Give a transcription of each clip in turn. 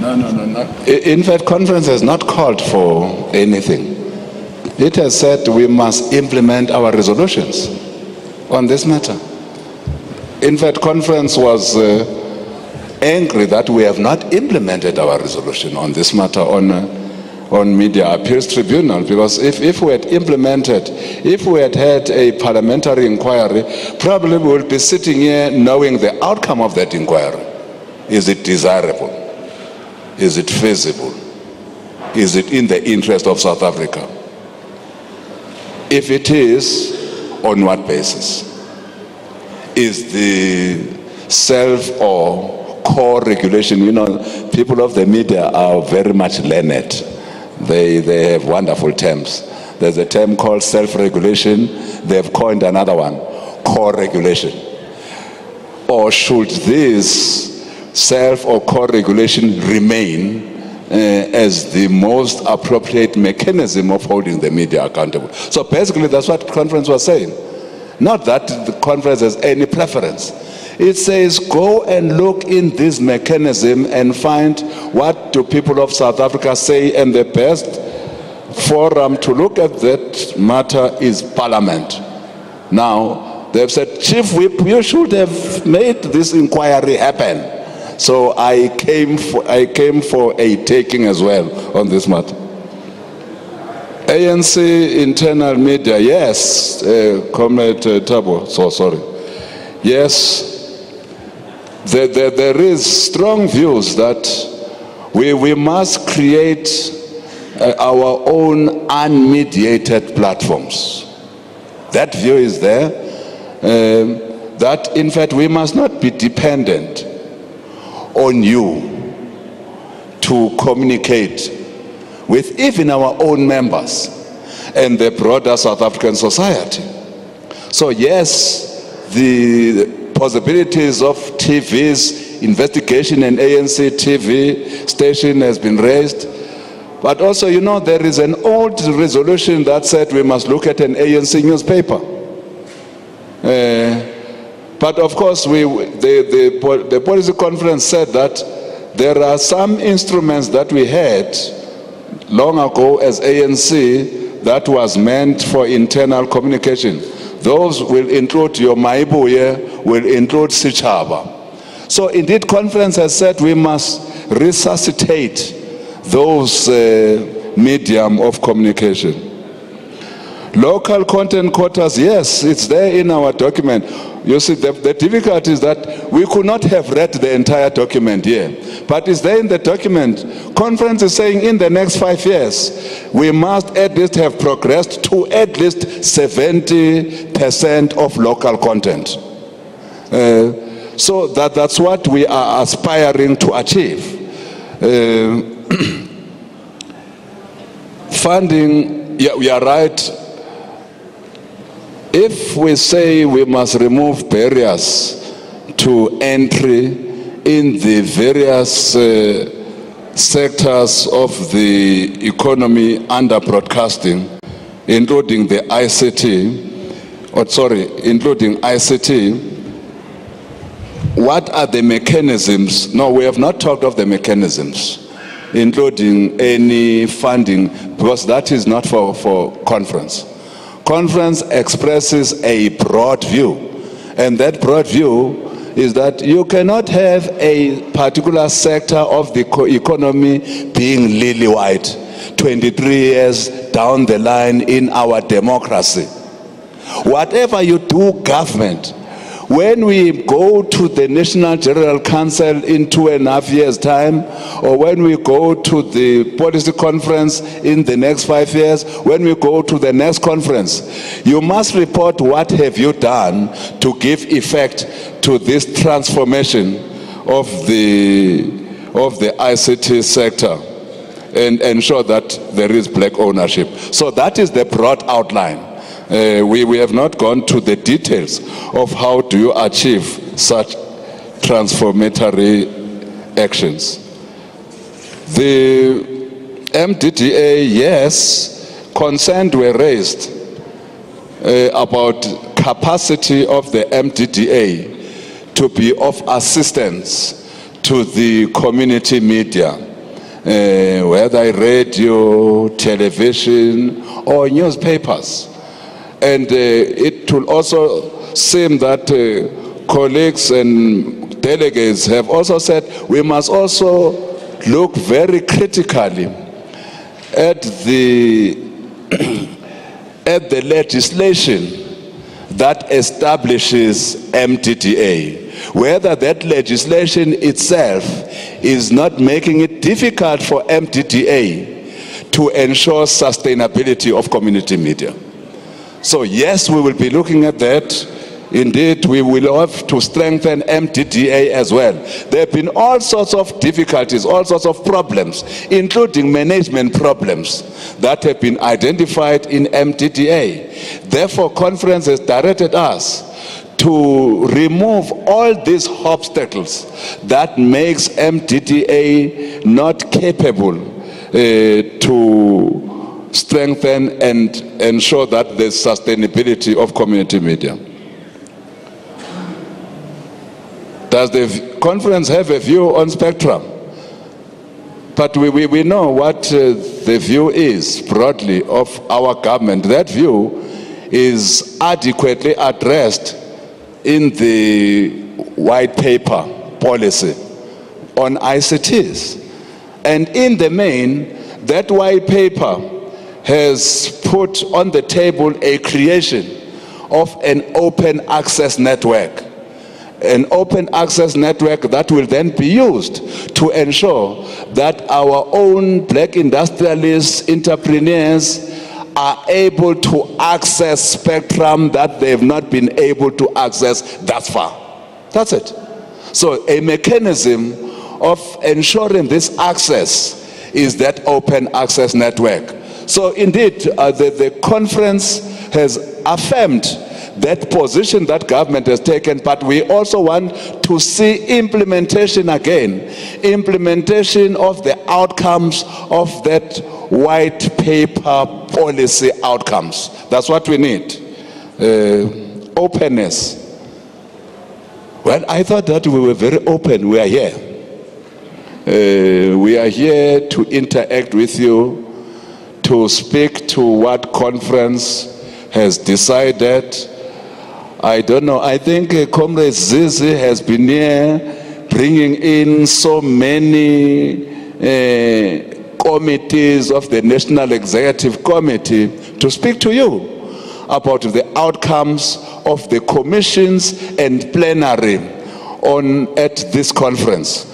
No. In fact, conference has not called for anything. It has said we must implement our resolutions on this matter. In fact, conference was angry that we have not implemented our resolution on this matter on Media Appeals Tribunal, because if we had implemented, if we had had a parliamentary inquiry, probably we would be sitting here knowing the outcome of that inquiry. Is it desirable? Is it feasible? Is it in the interest of South Africa? If it is, on what basis? Is the self or core regulation, you know, people of the media are very much learned. They have wonderful terms. There's a term called self-regulation. They've coined another one, core regulation. Or should this self or core regulation remain as the most appropriate mechanism of holding the media accountable? So basically that's what the conference was saying. Not that the conference has any preference. It says go and look in this mechanism and find what do people of South Africa say, and the best forum to look at that matter is Parliament. Now, they've said, Chief Whip, you should have made this inquiry happen. So I came for a taking as well on this matter. ANC internal media, yes, Comrade Tabo, so sorry. Yes, there is strong views that we must create our own unmediated platforms. That view is there, that in fact we must not be dependent on you to communicate with even our own members and the broader South African society. So yes, the possibilities of TV's investigation and ANC TV station has been raised. But also, you know, there is an old resolution that said we must look at an ANC newspaper. But of course, the policy conference said that there are some instruments that we had long ago as ANC that was meant for internal communication. Those will include your Maibuye, will include Sichaba. So indeed, conference has said we must resuscitate those medium of communication. Local content quotas, yes, it's there in our document. You see, the difficulty is that we could not have read the entire document here. But it's there in the document. Conference is saying in the next 5 years, we must at least have progressed to at least 70% of local content. So that's what we are aspiring to achieve. Funding, yeah, we are right. If we say we must remove barriers to entry in the various sectors of the economy under broadcasting, including the including ICT, what are the mechanisms? No, we have not talked of the mechanisms, including any funding, because that is not for conference. Conference expresses a broad view, and that broad view is that you cannot have a particular sector of the economy being lily-white 23 years down the line in our democracy. Whatever you do, government, when we go to the National General Council in 2.5 years' time, or when we go to the policy conference in the next 5 years, when we go to the next conference, you must report what have you done to give effect to this transformation of the ICT sector and ensure that there is black ownership. So that is the broad outline. We have not gone to the details of how do you achieve such transformatory actions. The MDDA, yes, concerns were raised about capacity of the MDDA to be of assistance to the community media. whether radio, television, or newspapers. And it will also seem that colleagues and delegates have also said we must also look very critically at the at the legislation that establishes MTDA, whether that legislation itself is not making it difficult for MTDA to ensure sustainability of community media. So yes, we will be looking at that. Indeed, we will have to strengthen MTDA as well. There have been all sorts of difficulties, all sorts of problems, including management problems that have been identified in MTDA. Therefore, conference has directed us to remove all these obstacles that makes MTDA not capable to strengthen and ensure that there's sustainability of community media. Does the conference have a view on spectrum? But we know what the view is broadly of our government. That view is adequately addressed in the white paper policy on ICTs. And in the main, that white paper has put on the table a creation of an open access network. An open access network that will then be used to ensure that our own black industrialists, entrepreneurs are able to access spectrum that they've not been able to access thus far. That's it. So a mechanism of ensuring this access is that open access network. So indeed, the conference has affirmed that position that government has taken, but we also want to see implementation again, implementation of the outcomes of that white paper policy outcomes. That's what we need. Openness. Well, I thought that we were very open. We are here. We are here to interact with you, to speak to what conference has decided. I don't know, I think Comrade Zizi has been here bringing in so many committees of the National Executive Committee to speak to you about the outcomes of the commissions and plenary at this conference.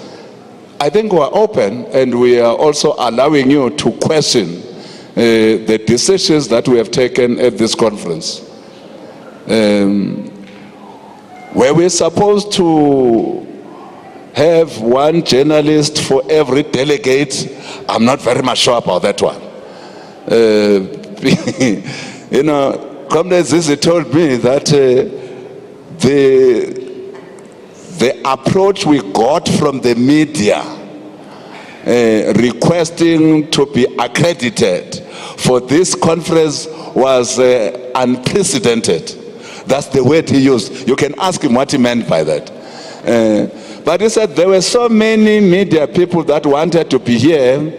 I think we are open, and we are also allowing you to question the decisions that we have taken at this conference. Were we supposed to have one journalist for every delegate? I'm not very much sure about that one. You know, Comrade Zizi told me that the approach we got from the media requesting to be accredited for this conference was unprecedented. That's the word he used. You can ask him what he meant by that. But he said there were so many media people that wanted to be here,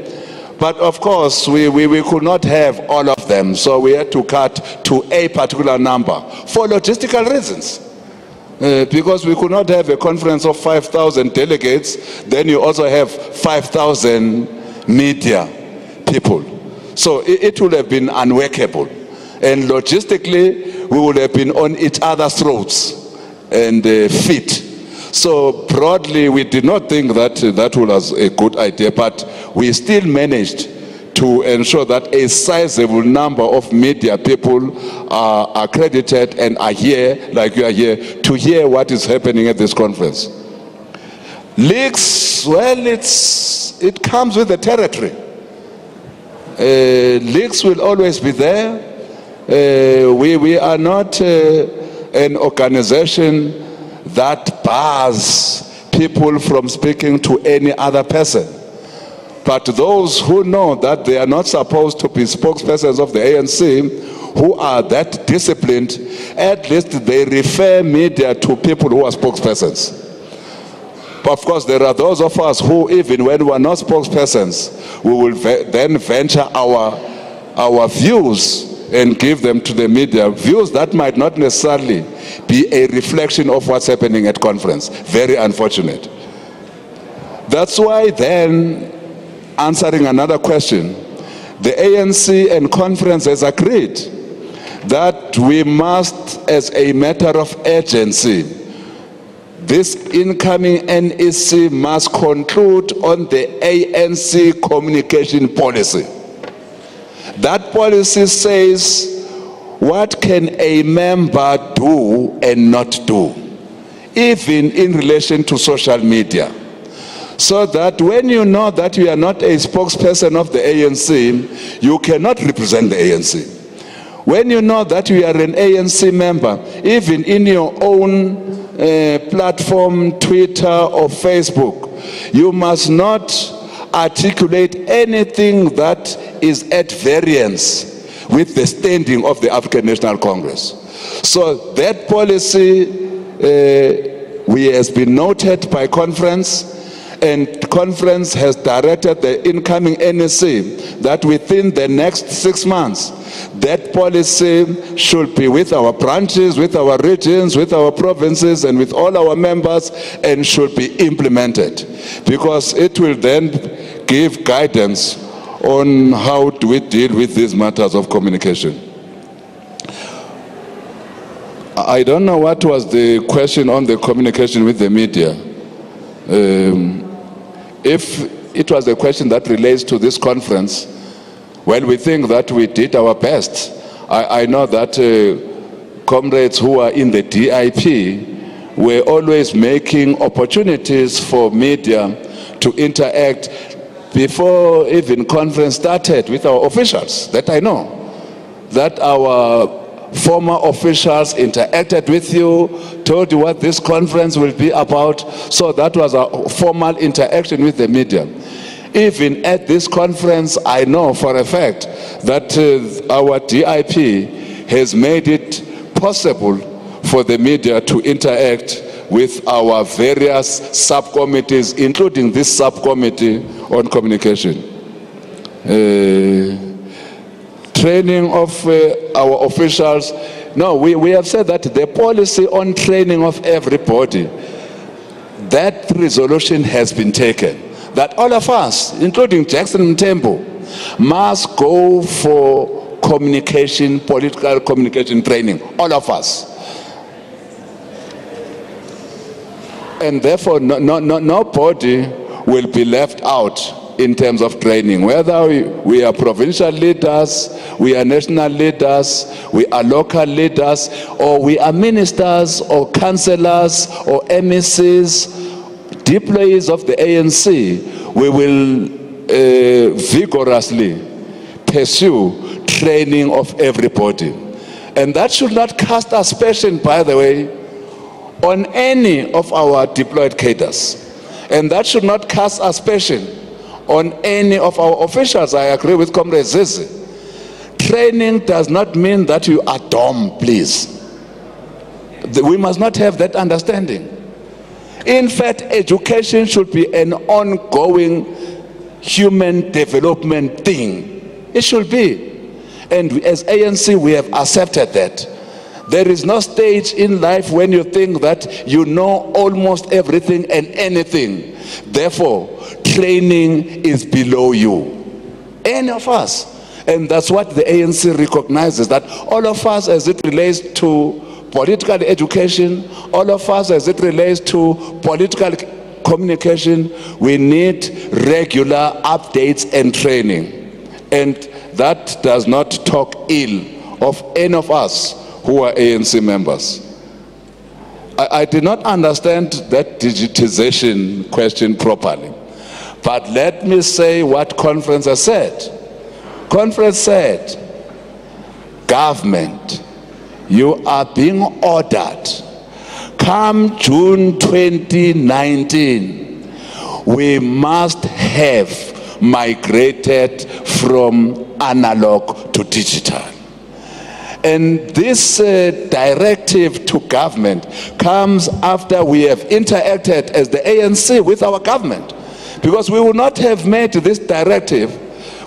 but of course we could not have all of them, so we had to cut to a particular number for logistical reasons. Because we could not have a conference of 5,000 delegates, then you also have 5,000 media people. So it would have been unworkable. And logistically, we would have been on each other's throats and feet. So broadly, we did not think that that was a good idea, but we still managed to ensure that a sizable number of media people are accredited and are here, like you are here, to hear what is happening at this conference. Leaks, well, it comes with the territory. Leaks will always be there. We are not an organization that bars people from speaking to any other person. But those who know that they are not supposed to be spokespersons of the ANC, who are that disciplined, at least they refer media to people who are spokespersons. Of course, there are those of us who, even when we are not spokespersons, we will then venture our views and give them to the media, views that might not necessarily be a reflection of what's happening at conference. Very unfortunate. That's why then, answering another question, the ANC and conference has agreed that we must, as a matter of urgency, this incoming NEC must conclude on the ANC communication policy. That policy says, what can a member do and not do, even in relation to social media? So that when you know that you are not a spokesperson of the ANC, you cannot represent the ANC. When you know that you are an ANC member, even in your own platform, Twitter or Facebook, you must not articulate anything that is at variance with the standing of the African National Congress. So that policy has been noted by conference, and conference has directed the incoming NEC that within the next 6 months, that policy should be with our branches, with our regions, with our provinces, and with all our members, and should be implemented, because it will then give guidance on how do we deal with these matters of communication. I don't know what was the question on the communication with the media. If it was a question that relates to this conference, well, we think that we did our best. I know that comrades who are in the DIP were always making opportunities for media to interact before even conference started with our officials, that I know. That our former officials interacted with you, told you what this conference will be about. So that was a formal interaction with the media. Even at this conference, I know for a fact that our DIP has made it possible for the media to interact with our various subcommittees, including this subcommittee on communication. Training of our officials. No, we have said that the policy on training of everybody, that resolution has been taken. That all of us, including Jackson Mthembu, must go for communication, political communication training, all of us. And therefore, nobody will be left out in terms of training, whether we are provincial leaders, we are national leaders, we are local leaders, or we are ministers or councillors or MECs, deployees of the ANC, we will vigorously pursue training of everybody. And that should not cast aspersion, by the way, on any of our deployed cadres. And that should not cast aspersion on any of our officials. I agree with Comrade Zizi. Training does not mean that you are dumb, please. We must not have that understanding. In fact, education should be an ongoing human development thing. It should be. And as ANC, we have accepted that. There is no stage in life when you think that you know almost everything and anything. Therefore, training is below you. Any of us. And that's what the ANC recognizes, that all of us, as it relates to political education, all of us as it relates to political communication, we need regular updates and training. And that does not talk ill of any of us who are ANC members. I did not understand that digitization question properly. But let me say what conference has said. Conference said, government, you are being ordered, come June 2019, we must have migrated from analog to digital. And this directive to government comes after we have interacted as the ANC with our government. Because we would not have made this directive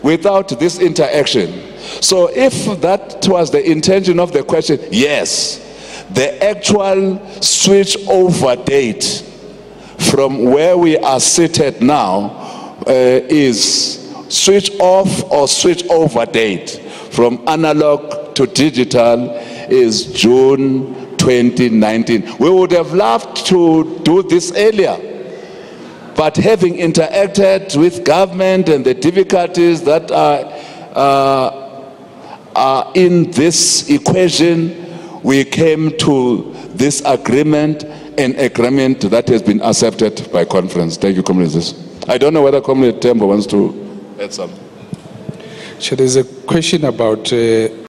without this interaction. So if that was the intention of the question, yes, the actual switch over date from where we are seated now is switch off or switch over date from analog to digital is June 2019. We would have loved to do this earlier, but having interacted with government and the difficulties that are in this equation, we came to this agreement, an agreement that has been accepted by conference. Thank you, Comrade. I don't know whether Comrade Tembo wants to add something. So there's a question about